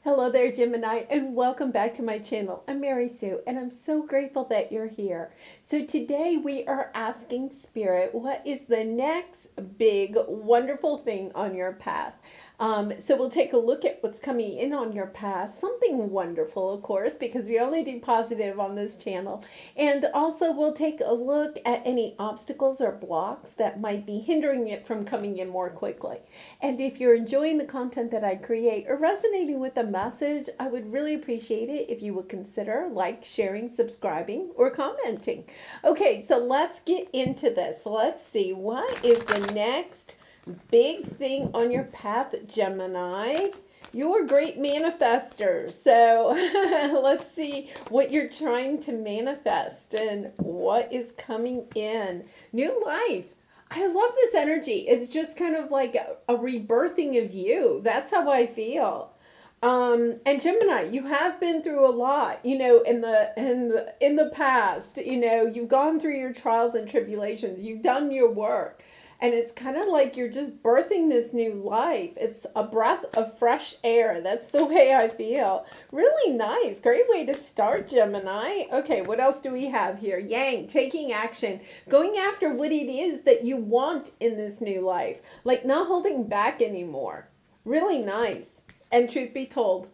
Hello there, Gemini, and welcome back to my channel. I'm Mary Sue, and I'm so grateful that you're here. So today we are asking Spirit, what is the next big, wonderful thing on your path? So we'll take a look at what's coming in on your path. Something wonderful, of course, because we only do positive on this channel. And also we'll take a look at any obstacles or blocks that might be hindering it from coming in more quickly. And if you're enjoying the content that I create or resonating with the message, I would really appreciate it if you would consider sharing, subscribing, or commenting. Okay, so let's get into this. Let's see, what is the next big thing on your path, Gemini? You're a great manifester. So let's see what you're trying to manifest and what is coming in. New life. I love this energy. It's just kind of like a rebirthing of you. That's how I feel. And Gemini, you have been through a lot, in the past. You've gone through your trials and tribulations. You've done your work. And it's kind of like you're just birthing this new life. It's a breath of fresh air. That's the way I feel. Really nice. Great way to start, Gemini. Okay, what else do we have here? Yang, taking action. Going after what it is that you want in this new life. Like not holding back anymore. Really nice. And truth be told,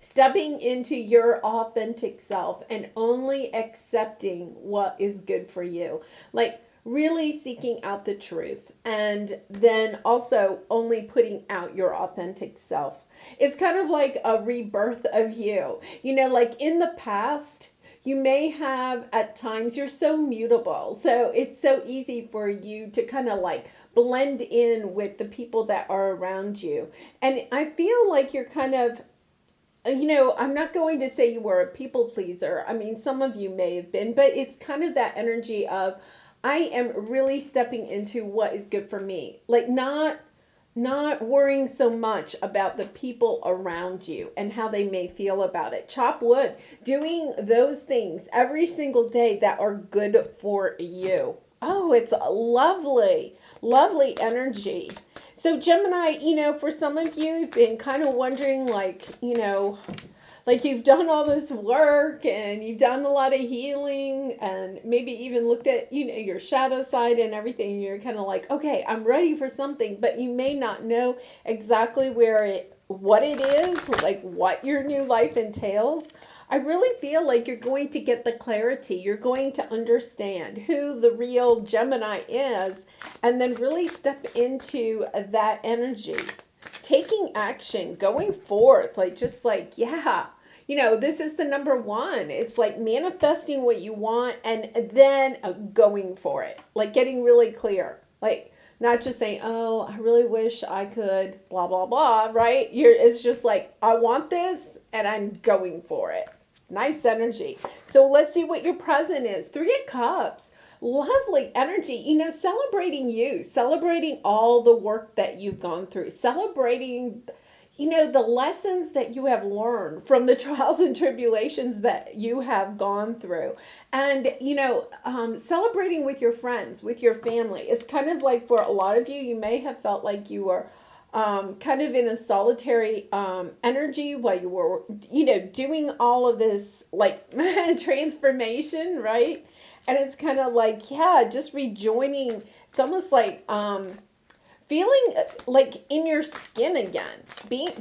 stepping into your authentic self and only accepting what is good for you. Like really seeking out the truth and then also only putting out your authentic self. It's kind of like a rebirth of you. Like in the past, you may have at times, you're so mutable. So it's so easy for you to kind of like blend in with the people that are around you. And I feel like you're kind of, I'm not going to say you were a people pleaser. I mean, some of you may have been, but it's kind of that energy of, I am really stepping into what is good for me. Like not worrying so much about the people around you and how they may feel about it. Chop wood, doing those things every single day that are good for you. Oh, it's lovely, lovely energy. So Gemini, for some of you, you've been kind of wondering like you've done all this work and you've done a lot of healing and maybe even looked at, your shadow side and everything. You're kind of like, okay, I'm ready for something, but you may not know exactly what it is, like what your new life entails. I really feel like you're going to get the clarity. You're going to understand who the real Gemini is and then really step into that energy. Taking action, going forth, this is the number one. It's like manifesting what you want and then going for it, like getting really clear, like not just saying, oh, I really wish I could, blah, blah, blah, right? It's just like, I want this and I'm going for it. Nice energy. So let's see what your present is. 3 of Cups. Lovely energy, celebrating you, celebrating all the work that you've gone through, celebrating, the lessons that you have learned from the trials and tribulations that you have gone through. And, celebrating with your friends, with your family. It's kind of like for a lot of you, you may have felt like you were kind of in a solitary energy while you were, doing all of this like transformation, right? And it's kind of like, yeah, just rejoining. It's almost like feeling like in your skin again,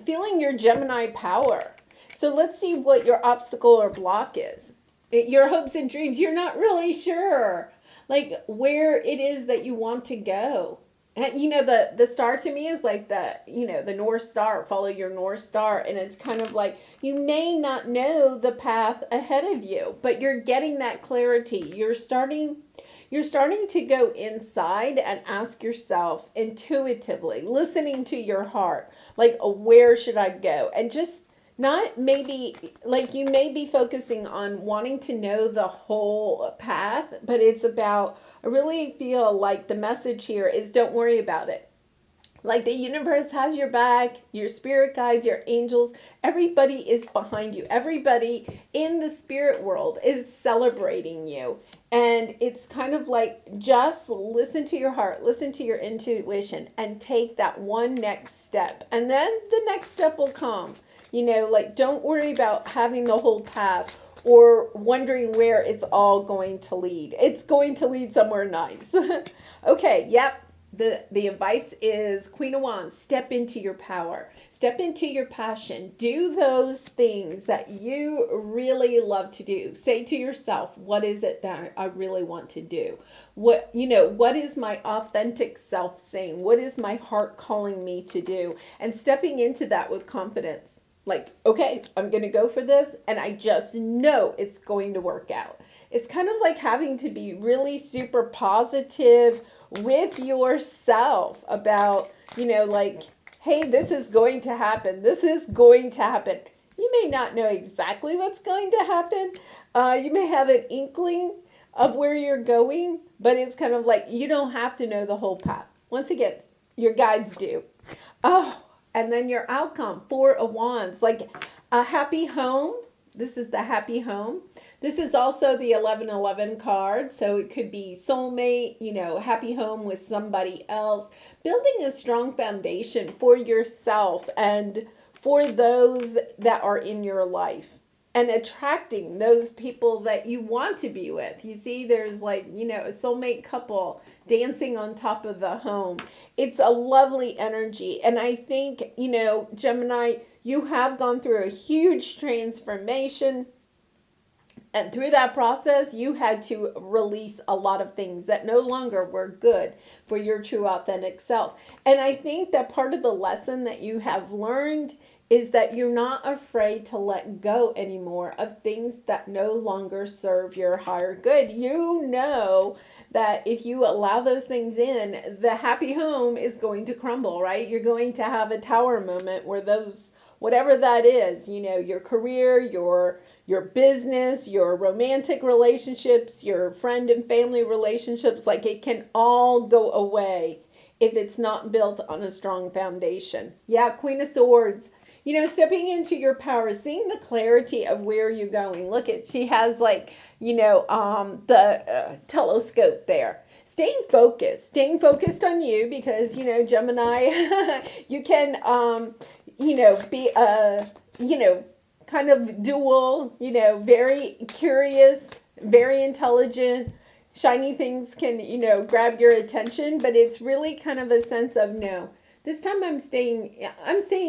feeling your Gemini power. So let's see what your obstacle or block is. Your hopes and dreams, you're not really sure like where it is that you want to go. And the star to me is like the North Star, follow your North Star. And it's kind of like, you may not know the path ahead of you, but you're getting that clarity. You're starting to go inside and ask yourself intuitively, listening to your heart, like, where should I go? And just not maybe, like you may be focusing on wanting to know the whole path, but it's about, I really feel like the message here is don't worry about it. Like the universe has your back, your spirit guides, your angels, everybody is behind you. Everybody in the spirit world is celebrating you. And it's kind of like, just listen to your heart, listen to your intuition, and take that one next step. And then the next step will come. Like, don't worry about having the whole path or wondering where it's all going to lead. It's going to lead somewhere nice. Okay, yep. The advice is Queen of Wands, step into your power. Step into your passion. Do those things that you really love to do. Say to yourself, what is it that I really want to do? What is my authentic self saying? What is my heart calling me to do? And stepping into that with confidence. Like, okay, I'm going to go for this, and I just know it's going to work out. It's kind of like having to be really super positive with yourself about, like, hey, this is going to happen. This is going to happen. You may not know exactly what's going to happen. You may have an inkling of where you're going, but it's kind of like you don't have to know the whole path. Once again, your guides do. Oh, and then your outcome, 4 of Wands, like a happy home. This is the happy home. This is also the 1111 card. So it could be soulmate, happy home with somebody else, building a strong foundation for yourself and for those that are in your life, and attracting those people that you want to be with. You see, there's like, a soulmate couple dancing on top of the home. It's a lovely energy. And I think, Gemini, you have gone through a huge transformation. And through that process, you had to release a lot of things that no longer were good for your true authentic self. And I think that part of the lesson that you have learned is that you're not afraid to let go anymore of things that no longer serve your higher good. You know that if you allow those things in, the happy home is going to crumble, right? You're going to have a tower moment where those, whatever that is, your career, your business, your romantic relationships, your friend and family relationships, like it can all go away if it's not built on a strong foundation. Yeah, Queen of Swords. Stepping into your power, seeing the clarity of where you're going. Look at, she has like, the telescope there. Staying focused on you because, Gemini, you can, be a, kind of dual, very curious, very intelligent. Shiny things can, grab your attention, but it's really kind of a sense of, no, this time I'm staying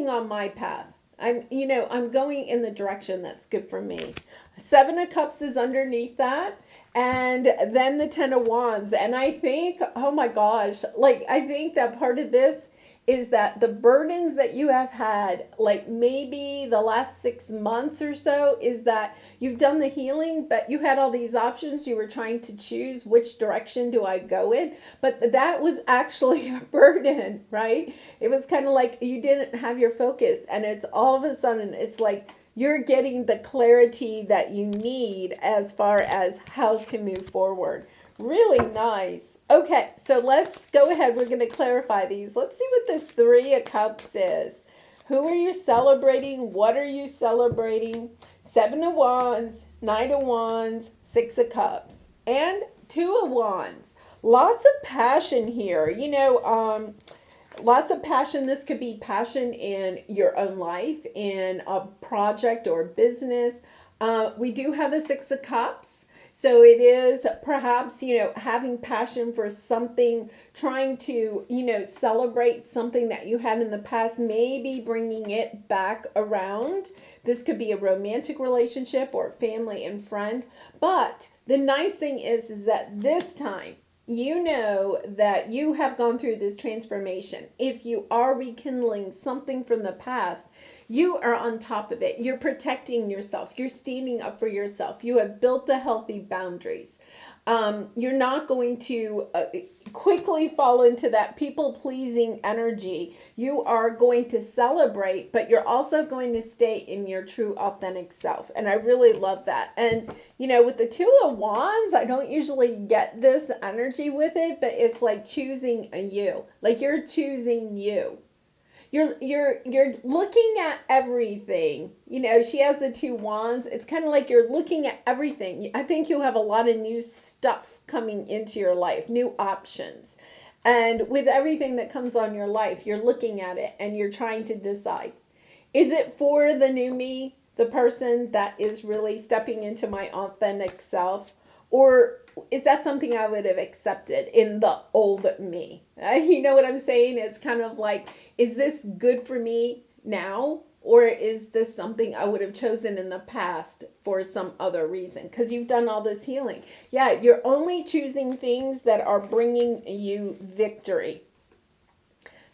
on my path. I'm going in the direction that's good for me. 7 of Cups is underneath that. And then the 10 of Wands. And I think, oh my gosh, like, I think that part of this is that the burdens that you have had, like maybe the last 6 months or so, is that you've done the healing, but you had all these options. You were trying to choose which direction do I go in. But that was actually a burden, right? It was kind of like you didn't have your focus. And it's all of a sudden, it's like you're getting the clarity that you need as far as how to move forward. Really nice. Okay, so let's go ahead. We're going to clarify these. Let's see what this 3 of Cups is. Who are you celebrating? What are you celebrating? 7 of Wands, 9 of Wands, 6 of Cups, and 2 of Wands. Lots of passion here. Lots of passion. This could be passion in your own life, in a project or business. We do have the 6 of Cups. So it is perhaps, having passion for something, trying to, celebrate something that you had in the past, maybe bringing it back around. This could be a romantic relationship or family and friend. But the nice thing is that this time, you know that you have gone through this transformation. If you are rekindling something from the past, you are on top of it. You're protecting yourself. You're standing up for yourself. You have built the healthy boundaries. You're not going to quickly fall into that people-pleasing energy. You are going to celebrate, but you're also going to stay in your true, authentic self. And I really love that. And, with the 2 of Wands, I don't usually get this energy with it, but it's like choosing a you. Like you're choosing you. You're looking at everything. She has the 2 wands. It's kind of like you're looking at everything. I think you have a lot of new stuff coming into your life, new options. And with everything that comes on your life, you're looking at it and you're trying to decide. Is it for the new me, the person that is really stepping into my authentic self? Or is that something I would have accepted in the old me? You know what I'm saying? It's kind of like, is this good for me now? Or is this something I would have chosen in the past for some other reason? Because you've done all this healing. Yeah, you're only choosing things that are bringing you victory,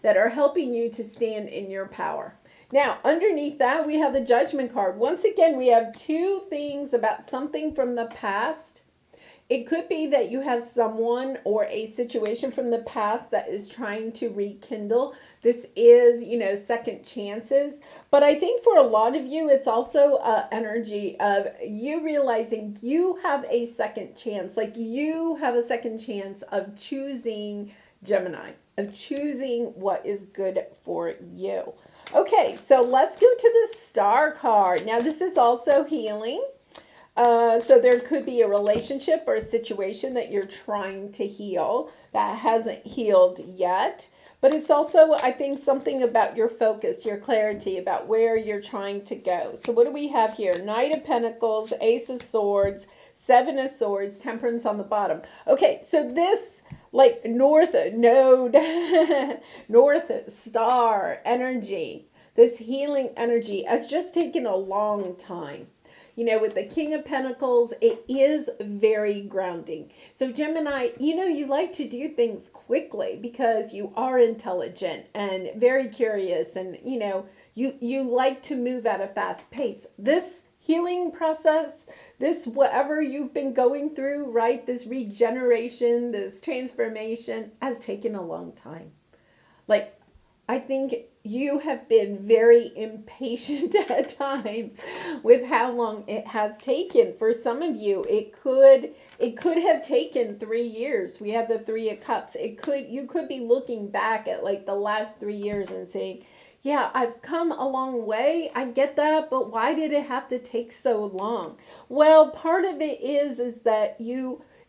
that are helping you to stand in your power. Now, underneath that, we have the judgment card. Once again, we have two things about something from the past. It could be that you have someone or a situation from the past that is trying to rekindle. This is, second chances. But I think for a lot of you, it's also energy of you realizing you have a second chance. Like you have a second chance of choosing Gemini, of choosing what is good for you. Okay, so let's go to the star card. Now, this is also healing. So there could be a relationship or a situation that you're trying to heal that hasn't healed yet. But it's also, I think, something about your focus, your clarity, about where you're trying to go. So what do we have here? Knight of Pentacles, Ace of Swords, Seven of Swords, Temperance on the bottom. Okay, so this like North Node, North Star energy, this healing energy has just taken a long time. With the King of Pentacles, it is very grounding. So Gemini, you like to do things quickly because you are intelligent and very curious, and you like to move at a fast pace. This healing process, this whatever you've been going through, right? This regeneration, this transformation has taken a long time. Like, I think you have been very impatient at times with how long it has taken. For some of you, it could have taken 3 years. We have the Three of Cups. You could be looking back at like the last 3 years and saying, yeah, I've come a long way. I get that, but why did it have to take so long? Well, part of it is that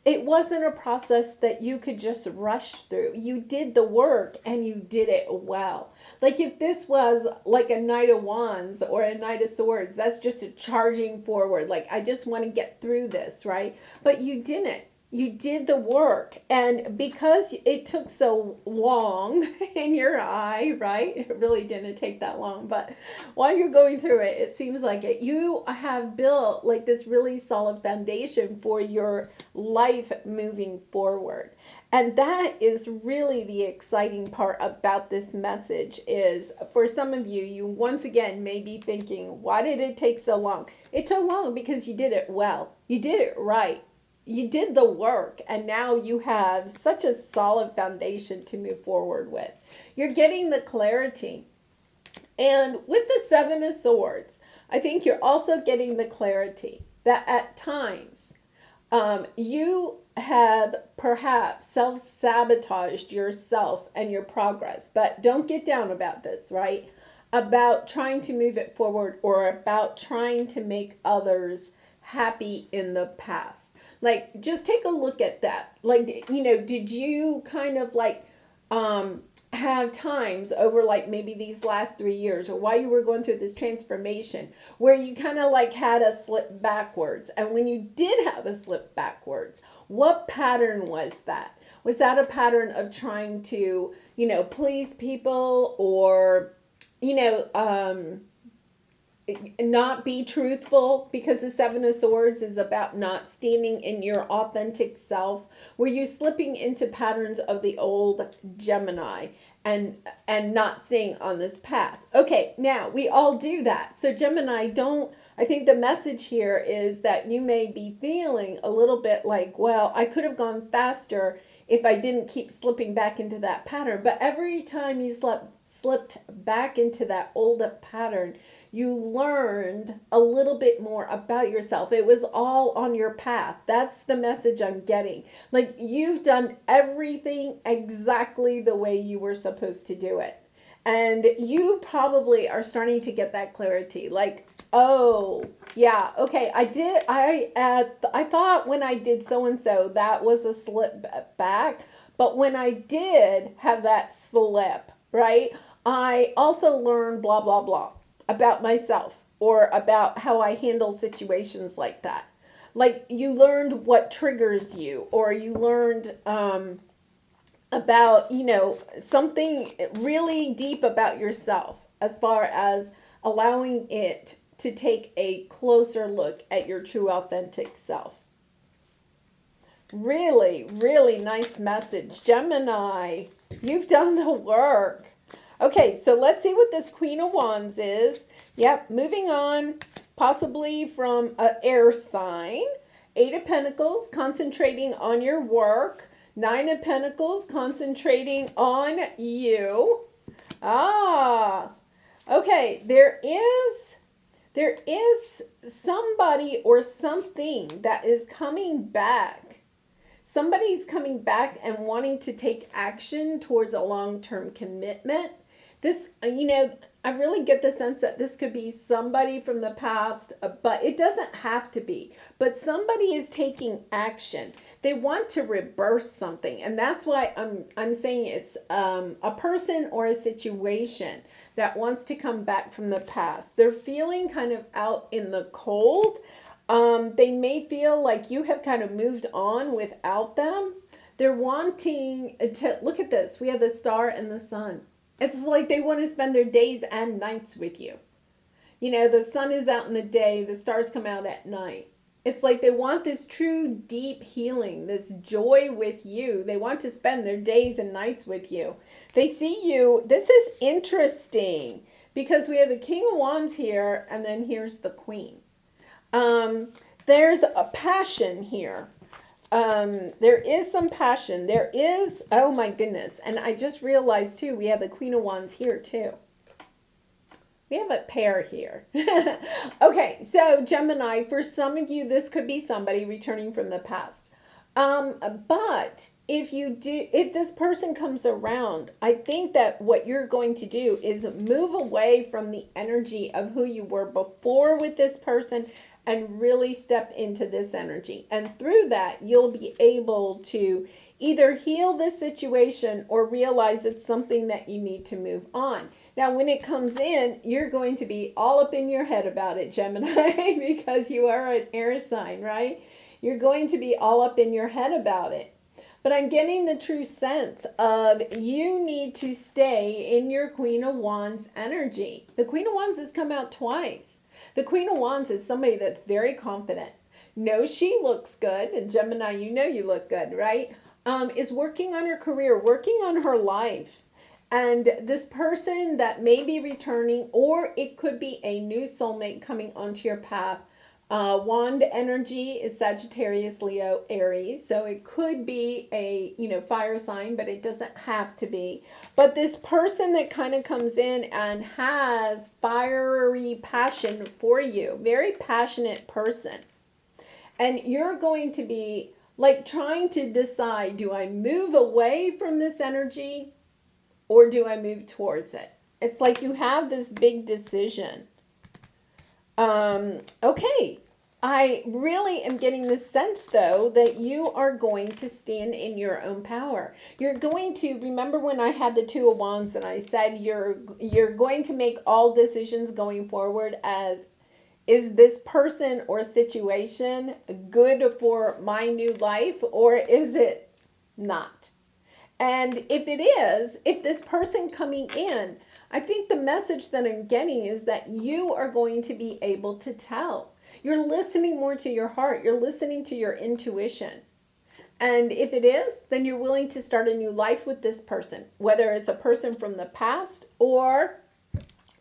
it wasn't a process that you could just rush through. You did the work and you did it well. Like if this was like a Knight of Wands or a Knight of Swords, that's just a charging forward. Like, I just want to get through this, right? But you didn't. You did the work. And because it took so long in your eye, right? It really didn't take that long. But while you're going through it, it seems like it. You have built like this really solid foundation for your life moving forward. And that is really the exciting part about this message is for some of you, you once again may be thinking, why did it take so long? It took long because you did it well. You did it right. You did the work, and now you have such a solid foundation to move forward with. You're getting the clarity. And with the Seven of Swords, I think you're also getting the clarity that at times you have perhaps self-sabotaged yourself and your progress. But don't get down about this, right? About trying to move it forward or about trying to make others happy in the past. Like, just take a look at that. Like, did you kind of like have times over like maybe these last 3 years or while you were going through this transformation where you kind of like had a slip backwards? And when you did have a slip backwards, what pattern was that? Was that a pattern of trying to, please people or, not be truthful, because the Seven of Swords is about not standing in your authentic self? Were you slipping into patterns of the old Gemini and not staying on this path? Okay, now we all do that. So Gemini, I think the message here is that you may be feeling a little bit like, well, I could have gone faster if I didn't keep slipping back into that pattern. But every time you slipped back into that old pattern, you learned a little bit more about yourself. It was all on your path. That's the message I'm getting. Like, you've done everything exactly the way you were supposed to do it. And you probably are starting to get that clarity. Like, oh, yeah, okay, I thought when I did so-and-so, that was a slip back. But when I did have that slip, right, I also learned blah, blah, blah. about myself or about how I handle situations like that. Like you learned what triggers you, or you learned about, something really deep about yourself as far as allowing it to take a closer look at your true authentic self. Really, really nice message. Gemini, you've done the work. Okay, so let's see what this Queen of Wands is. Yep, moving on, possibly from an air sign. 8 of Pentacles, concentrating on your work. 9 of Pentacles, concentrating on you. Okay, there is somebody or something that is coming back. Somebody's coming back and wanting to take action towards a long-term commitment. This, I really get the sense that this could be somebody from the past, but it doesn't have to be. But somebody is taking action. They want to reverse something, and that's why I'm saying it's a person or a situation that wants to come back from the past. They're feeling kind of out in the cold. They may feel like you have kind of moved on without them. They're wanting to, look at this. We have the star and the sun. It's like they want to spend their days and nights with you. The sun is out in the day, the stars come out at night. It's like they want this true deep healing, this joy with you. They want to spend their days and nights with you. They see you. This is interesting because we have the King of Wands here, and then here's the Queen. There's a passion here. There is some passion. There is, oh my goodness. And I just realized too, we have the Queen of Wands here too. We have a pair here. Okay, so Gemini, for some of you, this could be somebody returning from the past. But if this person comes around, I think that what you're going to do is move away from the energy of who you were before with this person and really step into this energy. And through that, you'll be able to either heal this situation or realize it's something that you need to move on. Now, when it comes in, you're going to be all up in your head about it, Gemini, because you are an air sign, right? You're going to be all up in your head about it. But I'm getting the true sense of you need to stay in your Queen of Wands energy. The Queen of Wands has come out twice. The Queen of Wands is somebody that's very confident. Knows she looks good. And Gemini, you know you look good, right? Is working on her career, working on her life. And this person that may be returning, or it could be a new soulmate coming onto your path. Wand energy is Sagittarius, Leo, Aries. So it could be a, fire sign, but it doesn't have to be. But this person that kind of comes in and has fiery passion for you, very passionate person. And you're going to be like trying to decide, do I move away from this energy or do I move towards it? It's like you have this big decision. Okay. I really am getting the sense, though, that you are going to stand in your own power. You're going to, remember when I had the Two of Wands and I said you're going to make all decisions going forward as, is this person or situation good for my new life or is it not? And if it is, if this person coming in, I think the message that I'm getting is that you are going to be able to tell. You're listening more to your heart. You're listening to your intuition. And if it is, then you're willing to start a new life with this person, whether it's a person from the past or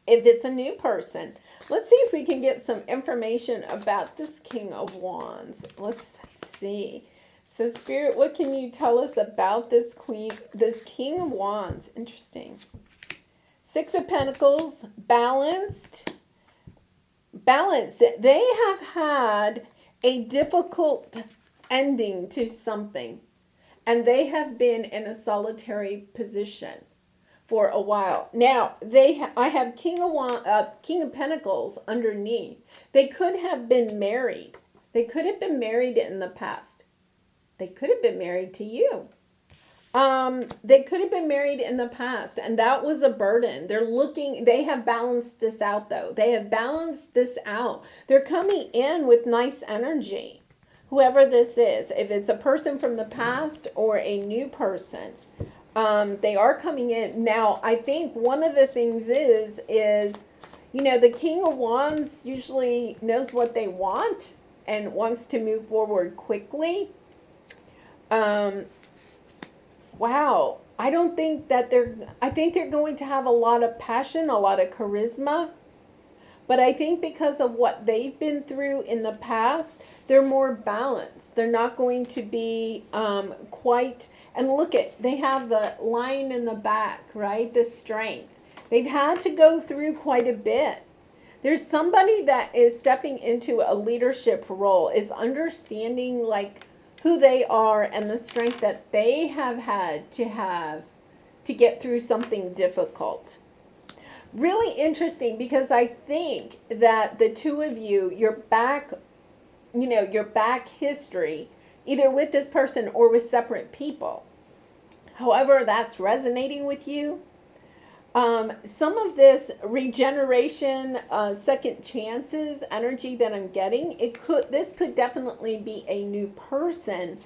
if it's a new person. Let's see if we can get some information about this King of Wands. Let's see. So Spirit, what can you tell us about this King of Wands? Interesting. 6 of Pentacles, balanced. They have had a difficult ending to something, and they have been in a solitary position for a while. Now, I have King of Pentacles underneath. They could have been married. They could have been married in the past. They could have been married to you. They could have been married in the past, and that was a burden. They have balanced this out though. They have balanced this out. They're coming in with nice energy. Whoever this is, if it's a person from the past or a new person, they are coming in. Now, I think one of the things is, the King of Wands usually knows what they want and wants to move forward quickly. Wow. I think they're going to have a lot of passion, a lot of charisma. But I think because of what they've been through in the past, they're more balanced. They're not going to be quite, and they have the lion in the back, right? The strength. They've had to go through quite a bit. There's somebody that is stepping into a leadership role, is understanding like who they are and the strength that they have had to get through something difficult. Really interesting, because I think that the two of you, your back history, either with this person or with separate people, however that's resonating with you, some of this regeneration, second chances energy that I'm getting, this could definitely be a new person,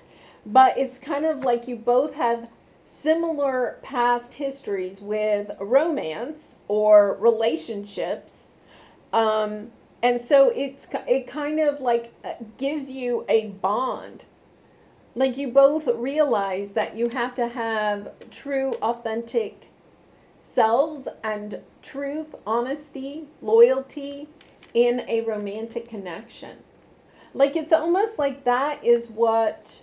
but it's kind of like you both have similar past histories with romance or relationships, and so it kind of like gives you a bond. Like you both realize that you have to have true, authentic selves and truth, honesty, loyalty in a romantic connection. Like it's almost like that is what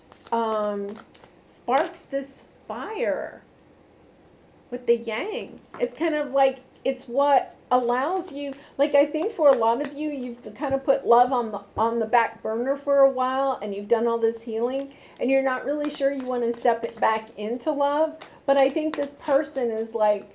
sparks this fire with the yang. It's kind of like it's what allows you, like I think for a lot of you, you've kind of put love on the back burner for a while, and you've done all this healing, and you're not really sure you want to step it back into love. But I think this person is like,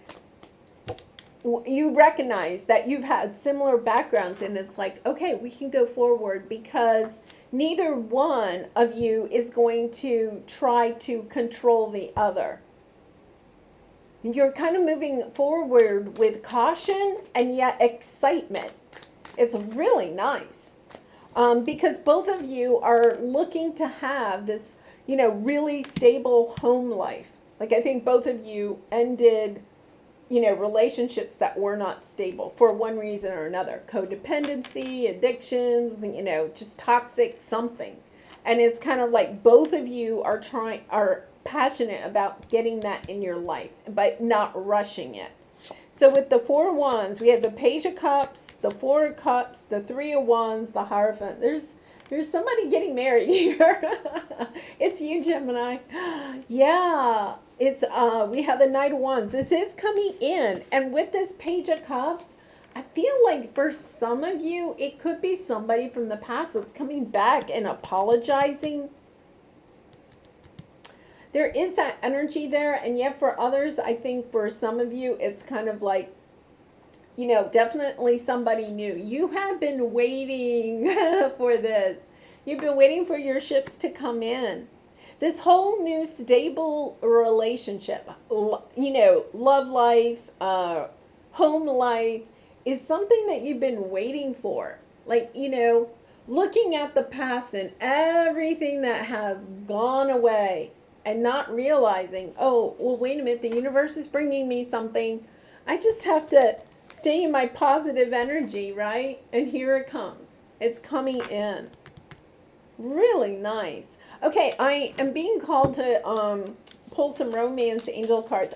you recognize that you've had similar backgrounds, and it's like, okay, we can go forward, because neither one of you is going to try to control the other. You're kind of moving forward with caution and yet excitement. It's really nice, because both of you are looking to have this, really stable home life. Like I think both of you ended relationships that were not stable for one reason or another. Codependency, addictions, just toxic something. And it's kind of like both of you are passionate about getting that in your life, but not rushing it. So with the Four of Wands, we have the Page of Cups, the Four of Cups, the Three of Wands, the Hierophant. There's somebody getting married here. It's you, Gemini. Yeah. It's we have the Knight of Wands. This is coming in, and with this Page of Cups, I feel like for some of you, it could be somebody from the past that's coming back and apologizing. There is that energy there, and yet for others, I think for some of you, it's kind of like, definitely somebody new. You have been waiting for this. You've been waiting for your ships to come in. This whole new stable relationship, love life, home life, is something that you've been waiting for. Like, looking at the past and everything that has gone away, and not realizing, oh, well, wait a minute, the universe is bringing me something. I just have to stay in my positive energy, right? And here it comes. It's coming in. Really nice. Okay, I am being called to pull some romance angel cards.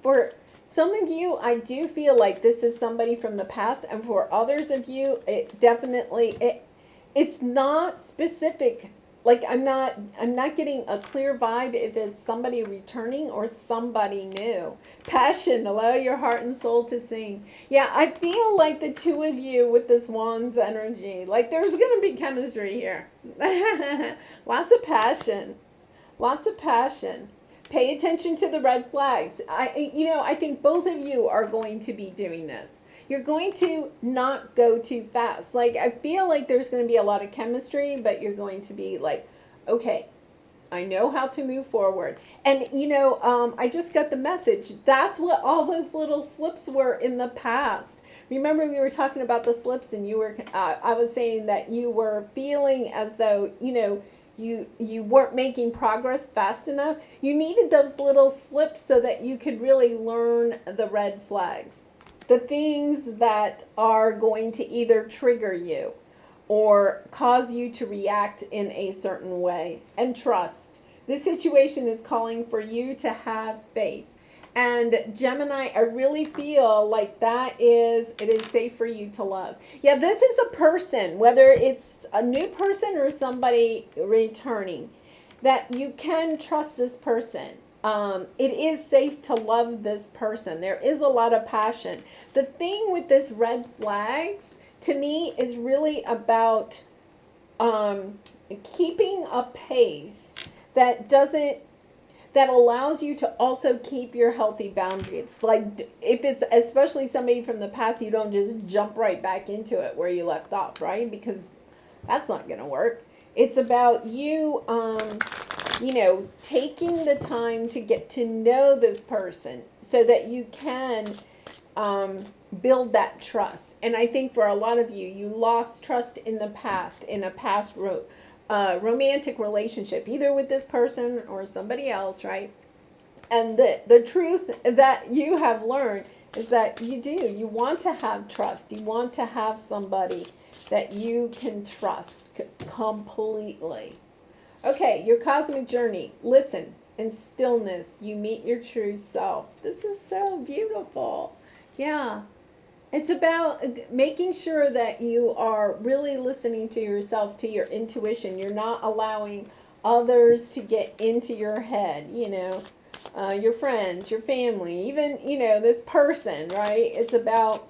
For some of you, I do feel like this is somebody from the past, and for others of you, it's not specific. Like I'm not getting a clear vibe if it's somebody returning or somebody new. Passion, allow your heart and soul to sing. Yeah, I feel like the two of you with this Wands energy, like there's going to be chemistry here. Lots of passion. Lots of passion. Pay attention to the red flags. I think both of you are going to be doing this. You're going to not go too fast. Like, I feel like there's going to be a lot of chemistry, but you're going to be like, okay, I know how to move forward. And, I just got the message. That's what all those little slips were in the past. Remember, we were talking about the slips, and I was saying that you were feeling as though, you weren't making progress fast enough. You needed those little slips so that you could really learn the red flags, the things that are going to either trigger you or cause you to react in a certain way. And trust. This situation is calling for you to have faith. And Gemini, I really feel like it is safe for you to love. Yeah, this is a person, whether it's a new person or somebody returning, that you can trust this person. It is safe to love this person. There is a lot of passion. The thing with this red flags, to me, is really about keeping a pace that allows you to also keep your healthy boundaries. Like, if it's especially somebody from the past, you don't just jump right back into it where you left off, right? Because that's not going to work. It's about you, taking the time to get to know this person so that you can build that trust. And I think for a lot of you, you lost trust in the past, in a past romantic relationship, either with this person or somebody else, right? And the truth that you have learned is that you want to have trust. You want to have somebody that you can trust completely. Okay, your cosmic journey. Listen, in stillness, you meet your true self. This is so beautiful. Yeah. It's about making sure that you are really listening to yourself, to your intuition. You're not allowing others to get into your head, your friends, your family, even, this person, right? It's about,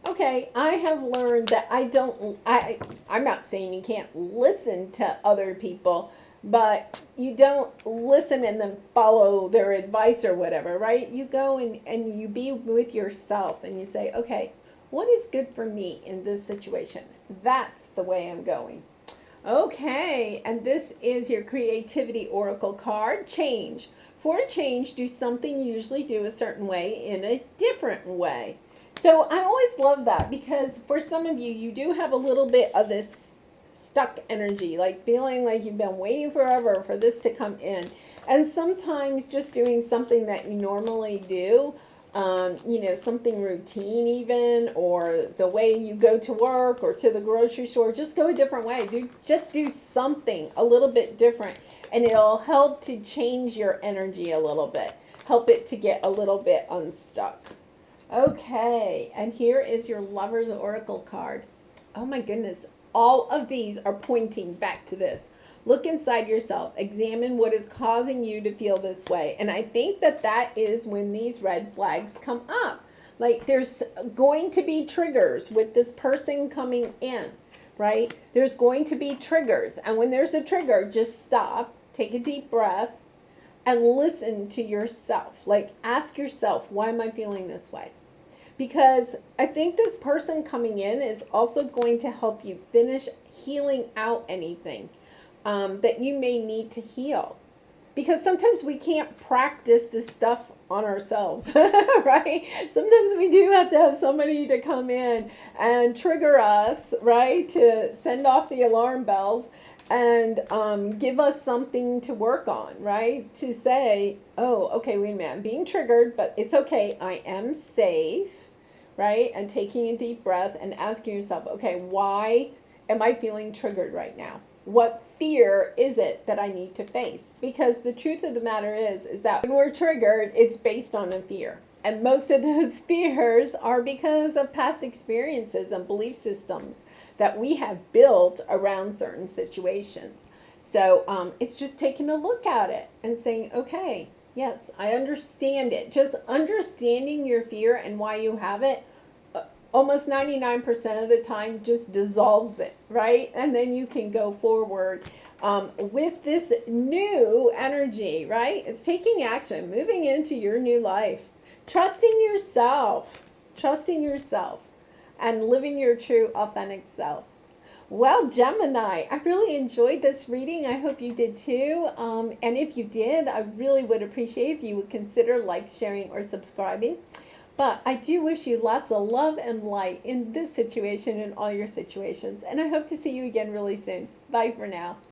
okay, I have learned that I'm not saying you can't listen to other people, but you don't listen and then follow their advice or whatever, right? You go and you be with yourself and you say, okay, what is good for me in this situation? That's the way I'm going. Okay, and this is your creativity oracle card. Change. For a change, do something you usually do a certain way in a different way. So I always love that, because for some of you, you do have a little bit of this stuck energy, like feeling like you've been waiting forever for this to come in. And sometimes just doing something that you normally do, something routine even, or the way you go to work or to the grocery store, just go a different way. Just do something a little bit different, and it'll help to change your energy a little bit, help it to get a little bit unstuck. Okay, and here is your Lover's Oracle card. Oh my goodness, all of these are pointing back to this. Look inside yourself. Examine what is causing you to feel this way. And I think that is when these red flags come up. Like, there's going to be triggers with this person coming in, right? There's going to be triggers. And when there's a trigger, just stop, take a deep breath, and listen to yourself. Like, ask yourself, why am I feeling this way? Because I think this person coming in is also going to help you finish healing out anything that you may need to heal. Because sometimes we can't practice this stuff on ourselves, right? Sometimes we do have to have somebody to come in and trigger us, right? To send off the alarm bells and give us something to work on, right? To say, oh, okay, wait a minute, I'm being triggered, but it's okay, I am safe, right? And taking a deep breath and asking yourself, okay, why am I feeling triggered right now? What fear is it that I need to face? Because the truth of the matter is that when we're triggered, it's based on a fear. And most of those fears are because of past experiences and belief systems that we have built around certain situations. So it's just taking a look at it and saying, okay, yes, I understand it. Just understanding your fear and why you have it, almost 99% of the time just dissolves it, right? And then you can go forward with this new energy, right? It's taking action, moving into your new life, trusting yourself, and living your true, authentic self. Well, Gemini, I really enjoyed this reading. I hope you did too. And if you did, I really would appreciate if you would consider like, sharing, or subscribing. But I do wish you lots of love and light in this situation and all your situations. And I hope to see you again really soon. Bye for now.